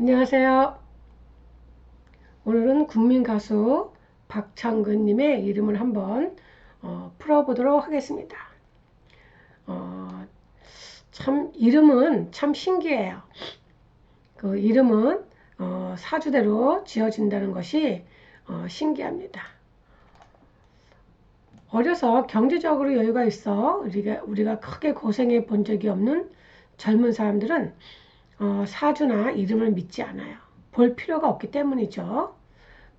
안녕하세요. 오늘은 국민 가수 박창근님의 이름을 한번 풀어보도록 하겠습니다. 어, 참 이름은 참 신기해요. 그 이름은 사주대로 지어진다는 것이 신기합니다. 어려서 경제적으로 여유가 있어 우리가 크게 고생해 본 적이 없는 젊은 사람들은 사주나 이름을 믿지 않아요. 볼 필요가 없기 때문이죠.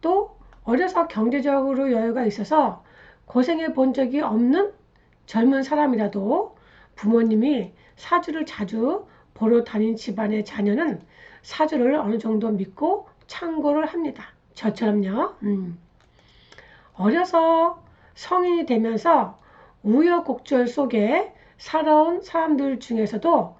또 어려서 경제적으로 여유가 있어서 고생해 본 적이 없는 젊은 사람이라도 부모님이 사주를 자주 보러 다닌 집안의 자녀는 사주를 어느 정도 믿고 참고를 합니다. 저처럼요. 어려서 성인이 되면서 우여곡절 속에 살아온 사람들 중에서도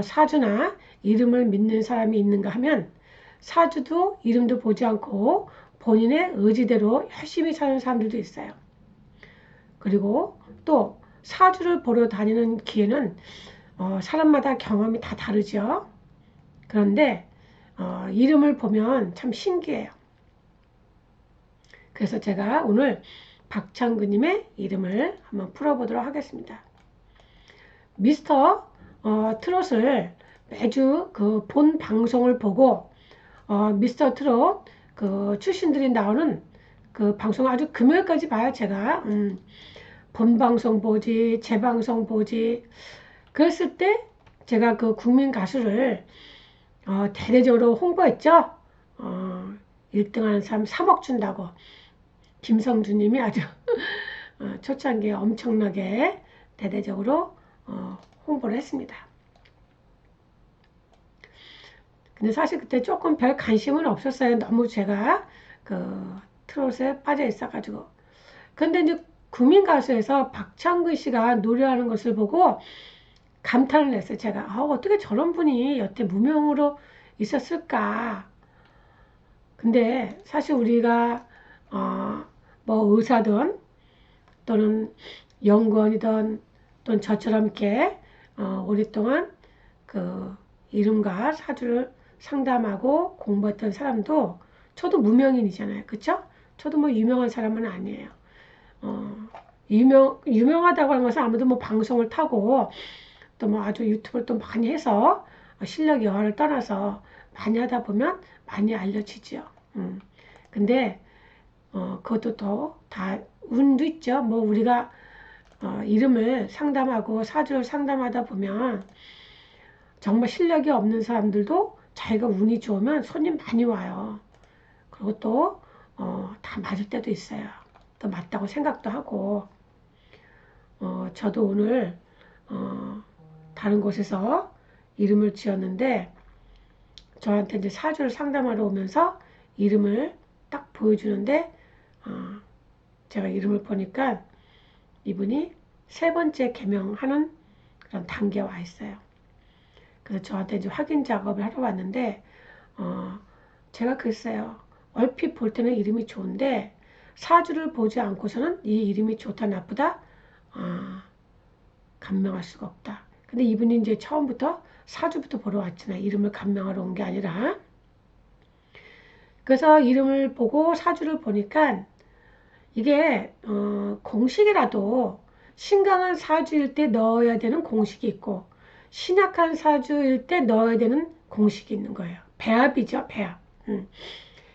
사주나 이름을 믿는 사람이 있는가 하면 사주도 이름도 보지 않고 본인의 의지대로 열심히 사는 사람들도 있어요. 그리고 또 사주를 보러 다니는 기회는 사람마다 경험이 다 다르죠. 그런데 이름을 보면 참 신기해요. 그래서 제가 오늘 박창근님의 이름을 한번 풀어보도록 하겠습니다. 미스터 트롯을 매주 그 본 방송을 보고 미스터 트롯 그 출신들이 나오는 그 방송 아주 금요일까지 봐요. 제가 본 방송 보지 재방송 보지 그랬을 때 제가 그 국민 가수를 대대적으로 홍보했죠. 1등 하는 사람 3억 준다고 김성주님이 아주 초창기에 엄청나게 대대적으로 홍보를 했습니다. 근데 사실 그때 조금 별 관심은 없었어요. 너무 제가 그 트롯에 빠져 있어가지고. 근데 이제 국민가수에서 박창근 씨가 노래하는 것을 보고 감탄을 했어요. 제가 어떻게 저런 분이 여태 무명으로 있었을까. 근데 사실 우리가 뭐 의사든 또는 연구원이든 또는 저처럼 이렇게 오랫동안 그 이름과 사주를 상담하고 공부했던 사람도 저도 무명인이잖아요. 그쵸? 저도 뭐 유명한 사람은 아니에요. 유명하다고 하는 것은 아무도 뭐 방송을 타고 또 뭐 아주 유튜브를 또 많이 해서 실력 여하를 떠나서 많이 하다 보면 많이 알려지죠. 근데 그것도 또 다 운도 있죠. 뭐 우리가 이름을 상담하고 사주를 상담하다 보면 정말 실력이 없는 사람들도 자기가 운이 좋으면 손님 많이 와요. 그리고 또 다 맞을 때도 있어요. 또 맞다고 생각도 하고 저도 오늘 다른 곳에서 이름을 지었는데 저한테 이제 사주를 상담하러 오면서 이름을 딱 보여주는데 제가 이름을 보니까 이분이 세 번째 개명하는 그런 단계에 와 있어요. 그래서 저한테 이제 확인 작업을 하러 왔는데 제가 글쎄요. 얼핏 볼 때는 이름이 좋은데 사주를 보지 않고서는 이 이름이 좋다 나쁘다 감명할 수가 없다. 근데 이분이 이제 처음부터 사주부터 보러 왔잖아요. 이름을 감명하러 온 게 아니라. 그래서 이름을 보고 사주를 보니까 이게 공식이라도 신강한 사주일 때 넣어야 되는 공식이 있고 신약한 사주일 때 넣어야 되는 공식이 있는 거예요. 배합이죠, 배합.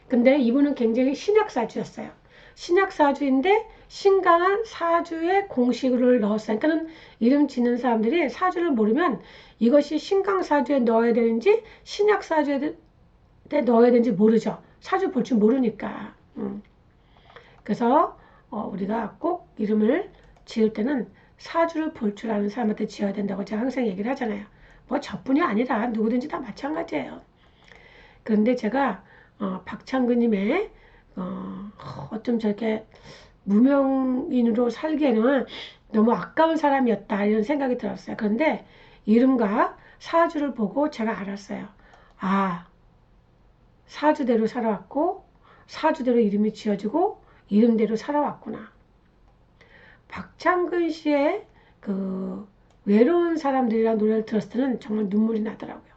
근데 이분은 굉장히 신약 사주였어요. 신약 사주인데 신강한 사주의 공식을 넣었어요. 그러니까 이름 짓는 사람들이 사주를 모르면 이것이 신강 사주에 넣어야 되는지 신약 사주에 넣어야 되는지 모르죠. 사주 볼 줄 모르니까. 그래서 우리가 꼭 이름을 지을 때는 사주를 볼 줄 아는 사람한테 지어야 된다고 제가 항상 얘기를 하잖아요. 뭐 저뿐이 아니라 누구든지 다 마찬가지예요. 그런데 제가 박창근님의 어쩜 저렇게 무명인으로 살기에는 너무 아까운 사람이었다 이런 생각이 들었어요. 그런데 이름과 사주를 보고 제가 알았어요. 사주대로 살아왔고 사주대로 이름이 지어지고 이름대로 살아왔구나. 박창근 씨의 그 외로운 사람들이라는 노래를 들었을 때는 정말 눈물이 나더라고요.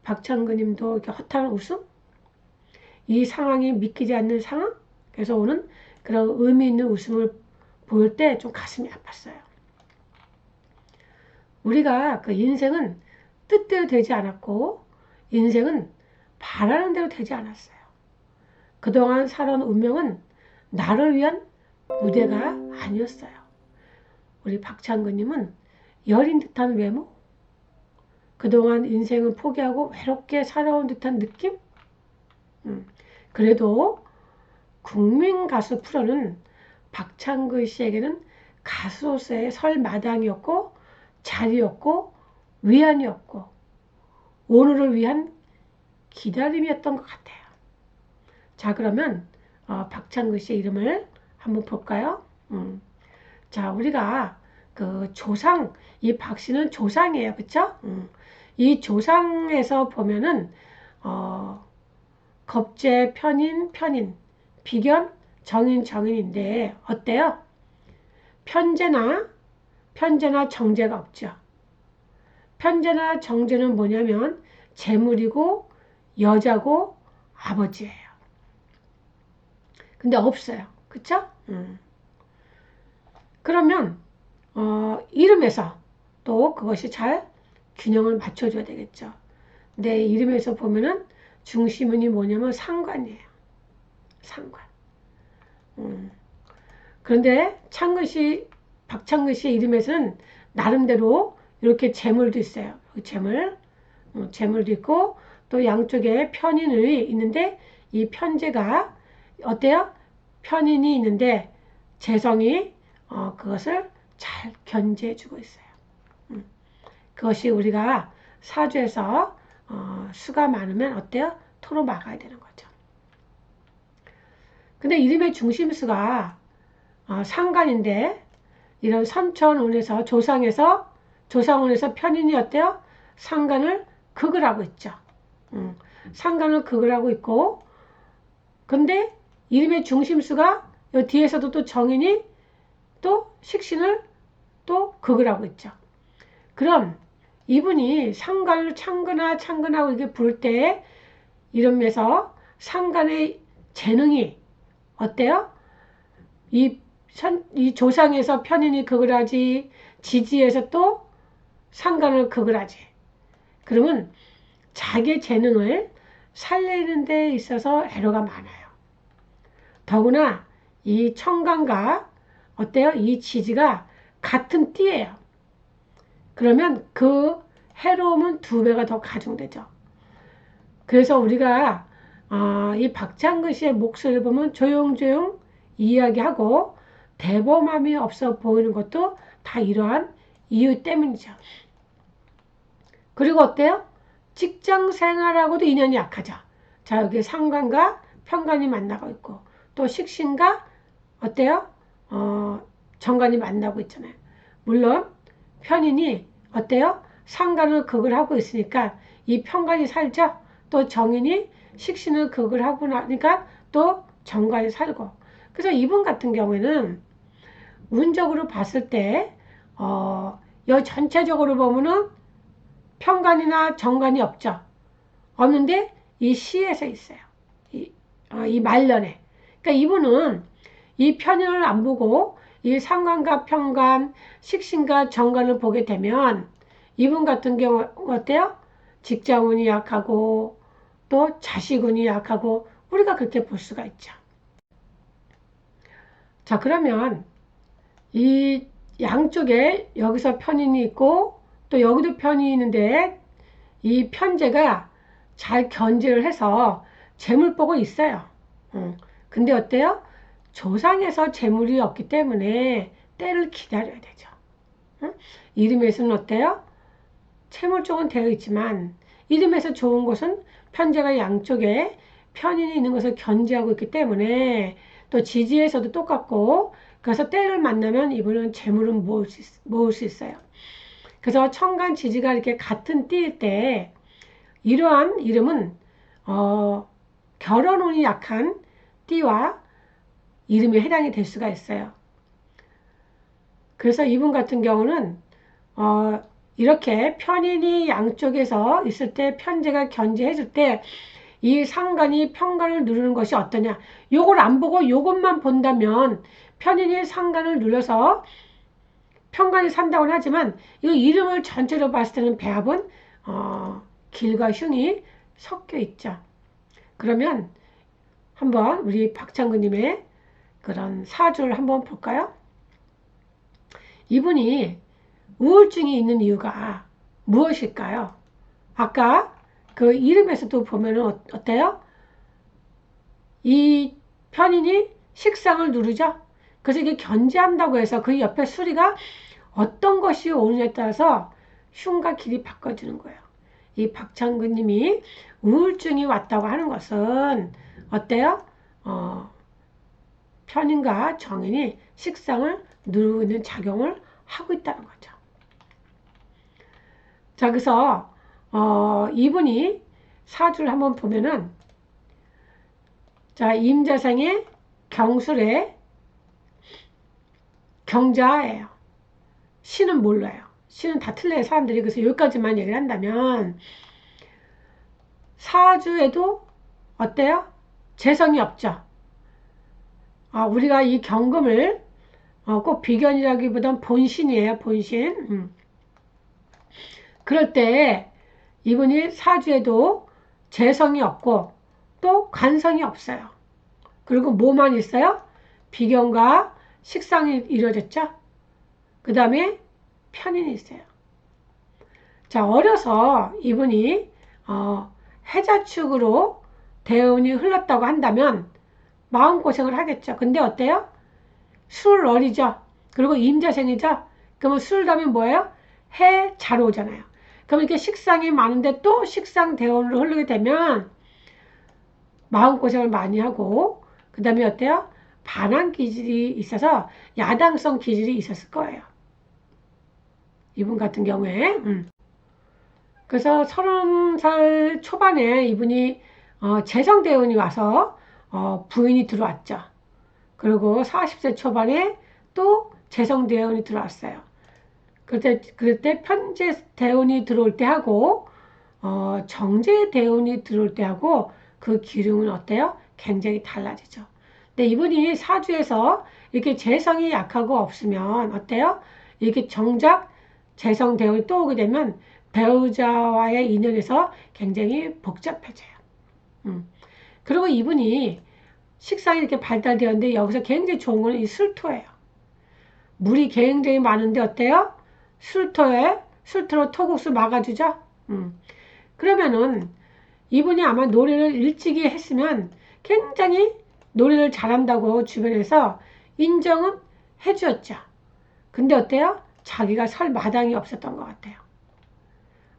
박창근님도 이렇게 허탈한 웃음? 이 상황이 믿기지 않는 상황? 그래서 오는 그런 의미 있는 웃음을 보일 때 좀 가슴이 아팠어요. 우리가 그 인생은 뜻대로 되지 않았고 인생은 바라는 대로 되지 않았어요. 그동안 살아온 운명은 나를 위한 무대가 아니었어요. 우리 박창근님은 여린 듯한 외모, 그동안 인생을 포기하고 외롭게 살아온 듯한 느낌? 그래도 국민 가수 프로는 박창근 씨에게는 가수로서의 설 마당이었고 자리였고 위안이었고 오늘을 위한 기다림이었던 것 같아요. 자, 그러면 박창근 씨의 이름을 한번 볼까요? 자, 우리가 그 조상, 이 박 씨는 조상이에요. 그쵸? 이 조상에서 보면은 겁제, 편인, 비견, 정인인데 어때요? 편제나 정제가 없죠. 편제나 정제는 뭐냐면 재물이고 여자고 아버지예요. 근데 없어요. 그쵸? 그러면 이름에서 또 그것이 잘 균형을 맞춰줘야 되겠죠. 내 이름에서 보면은 중심은이 뭐냐면 상관이에요. 상관. 그런데 박창근 씨 이름에서는 나름대로 이렇게 재물도 있어요. 재물도 있고 또 양쪽에 편인이 있는데 이 편제가 어때요? 편인이 있는데 재성이 그것을 잘 견제해주고 있어요. 그것이 우리가 사주에서 수가 많으면 어때요? 토로 막아야 되는 거죠. 근데 이름의 중심수가 상관인데 이런 선천운에서 조상운에서 편인이 어때요? 상관을 극을 하고 있죠. 상관을 극을 하고 있고 근데 이름의 중심수가 이 뒤에서도 또 정인이 또 식신을 또 극을 하고 있죠. 그럼 이분이 상관을 창근하고 이게 부를 때 이름에서 상관의 재능이 어때요? 이 조상에서 편인이 극을 하지 지지에서 또 상관을 극을 하지. 그러면 자기 재능을 살리는 데 있어서 애로가 많아요. 더구나 이 청간과 어때요? 이 지지가 같은 띠예요. 그러면 그 해로움은 2배가 더 가중되죠. 그래서 우리가 이 박창근 씨의 목소리를 보면 조용조용 이야기하고 대범함이 없어 보이는 것도 다 이러한 이유 때문이죠. 그리고 어때요? 직장 생활하고도 인연이 약하죠. 자, 여기 상관과 편관이 만나고 있고 또 식신과 어때요? 정관이 만나고 있잖아요. 물론 편인이 어때요? 상관을 극을 하고 있으니까 이 편관이 살죠. 또 정인이 식신을 극을 하고 나니까 또 정관이 살고. 그래서 이분 같은 경우에는 운적으로 봤을 때 전체적으로 보면은 편관이나 정관이 없죠. 없는데 이 시에서 있어요. 이 말년에. 그러니까 이분은 이 편인을 안 보고 이 상관과 편관, 식신과 정관을 보게 되면 이분 같은 경우 어때요? 직장운이 약하고 또 자식운이 약하고 우리가 그렇게 볼 수가 있죠. 자, 그러면 이 양쪽에 여기서 편인이 있고 또 여기도 편이 있는데 이 편제가 잘 견제를 해서 재물복은 있어요. 근데 어때요? 조상에서 재물이 없기 때문에 때를 기다려야 되죠. 이름에서는 어때요? 채물 쪽은 되어 있지만 이름에서 좋은 것은 편제가 양쪽에 편인이 있는 것을 견제하고 있기 때문에 또 지지에서도 똑같고 그래서 때를 만나면 이분은 재물은 모을 수 있어요. 그래서 천간 지지가 이렇게 같은 띠일 때 이러한 이름은 결혼운이 약한 띠와 이름이 해당이 될 수가 있어요. 그래서 이분 같은 경우는 이렇게 편인이 양쪽에서 있을 때 편제가 견제해줄 때 이 상관이 편관을 누르는 것이 어떠냐. 요걸 안 보고 요것만 본다면 편인이 상관을 눌러서 편관이 산다고는 하지만 이 이름을 전체로 봤을 때는 배합은 길과 흉이 섞여 있죠. 그러면 한번 우리 박창근님의 그런 사주를 한번 볼까요? 이분이 우울증이 있는 이유가 무엇일까요? 아까 그 이름에서도 보면은 어때요? 이 편인이 식상을 누르죠. 그래서 이게 견제한다고 해서 그 옆에 수리가 어떤 것이 오느냐에 따라서 흉과 길이 바꿔주는 거예요. 이 박창근님이 우울증이 왔다고 하는 것은 어때요? 편인과 정인이 식상을 누르는 작용을 하고 있다는 거죠. 자, 그래서 이분이 사주를 한번 보면은 자, 임자생의 경술의 경자예요. 신은 몰라요. 신은 다 틀려요, 사람들이. 그래서 여기까지만 얘기를 한다면 사주에도 어때요? 재성이 없죠. 우리가 이 경금을 꼭 비견이라기보단 본신이에요, 본신. 그럴 때 이분이 사주에도 재성이 없고 또 관성이 없어요. 그리고 뭐만 있어요? 비견과 식상이 이루어졌죠. 그 다음에 편인이 있어요. 자, 어려서 이분이 해자축으로 대운이 흘렀다고 한다면 마음고생을 하겠죠. 근데 어때요? 술월이죠. 그리고 임자생이죠. 그러면 술 다음에 뭐예요? 해 잘 오잖아요. 그럼 이렇게 식상이 많은데 또 식상 대운으로 흐르게 되면 마음고생을 많이 하고 그 다음에 어때요? 반항 기질이 있어서 야당성 기질이 있었을 거예요. 이분 같은 경우에. 그래서 30살 초반에 이분이 재성대운이 와서 부인이 들어왔죠. 그리고 40세 초반에 또 재성대운이 들어왔어요. 그럴 때 편재대운이 들어올 때 하고 정제대운이 들어올 때 하고 그 기름은 어때요? 굉장히 달라지죠. 근데 이분이 사주에서 이렇게 재성이 약하고 없으면 어때요? 이렇게 정작 재성대운이 또 오게 되면 배우자와의 인연에서 굉장히 복잡해져요. 그리고 이분이 식상이 이렇게 발달되었는데 여기서 굉장히 좋은 거는 이 술토예요. 물이 굉장히 많은데 어때요? 술토로 토국수 막아주죠? 그러면은 이분이 아마 노래를 일찍이 했으면 굉장히 노래를 잘한다고 주변에서 인정은 해주었죠. 근데 어때요? 자기가 설 마당이 없었던 것 같아요.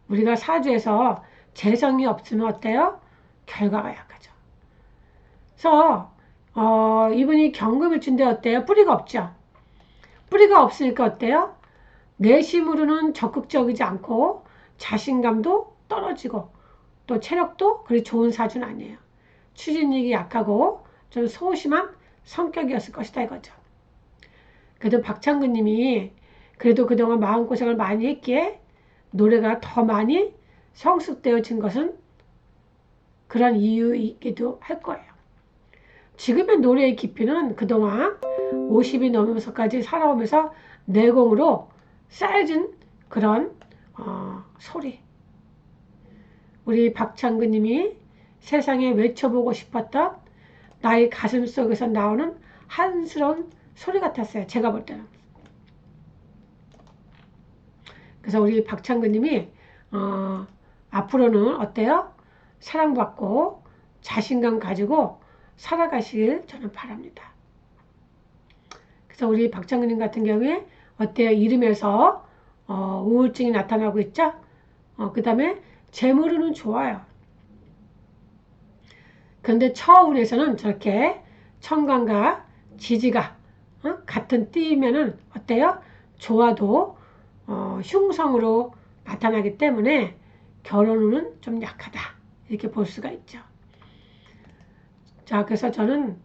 우리가 사주에서 재성이 없으면 어때요? 결과가 약하죠. 그래서 이분이 경금을 준데 어때요? 뿌리가 없죠. 뿌리가 없으니까 어때요? 내심으로는 적극적이지 않고 자신감도 떨어지고 또 체력도 그리 좋은 사주는 아니에요. 추진력이 약하고 좀 소심한 성격이었을 것이다 이거죠. 그래도 박창근님이 그래도 그동안 마음고생을 많이 했기에 노래가 더 많이 성숙되어진 것은 그런 이유이기도 할 거예요. 지금의 노래의 깊이는 그동안 50이 넘으면서까지 살아오면서 내공으로 쌓여진 그런 소리. 우리 박창근님이 세상에 외쳐보고 싶었던 나의 가슴 속에서 나오는 한스러운 소리 같았어요. 제가 볼 때는. 그래서 우리 박창근님이 앞으로는 어때요? 사랑받고 자신감 가지고 살아가시길 저는 바랍니다. 그래서 우리 박창근님 같은 경우에 어때요? 이름에서 우울증이 나타나고 있죠? 그 다음에 재물은 좋아요. 그런데 처운에서는 저렇게 천간과 지지가 같은 띠면은 어때요? 좋아도 흉성으로 나타나기 때문에 결혼운은 좀 약하다 이렇게 볼 수가 있죠. 자, 그래서 저는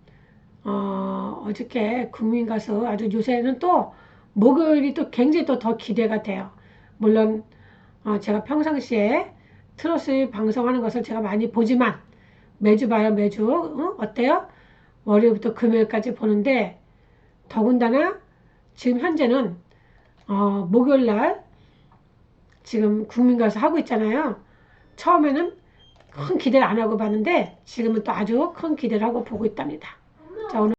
어저께 국민가수 아주 요새는 또 목요일이 또 굉장히 또 더 기대가 돼요. 물론 제가 평상시에 트로트 방송하는 것을 제가 많이 보지만 매주 봐요, 매주. 어때요? 월요일부터 금요일까지 보는데 더군다나 지금 현재는 목요일 날 지금 국민가수 하고 있잖아요. 처음에는 큰 기대를 안 하고 봤는데 지금은 또 아주 큰 기대를 하고 보고 있답니다. 자, 오늘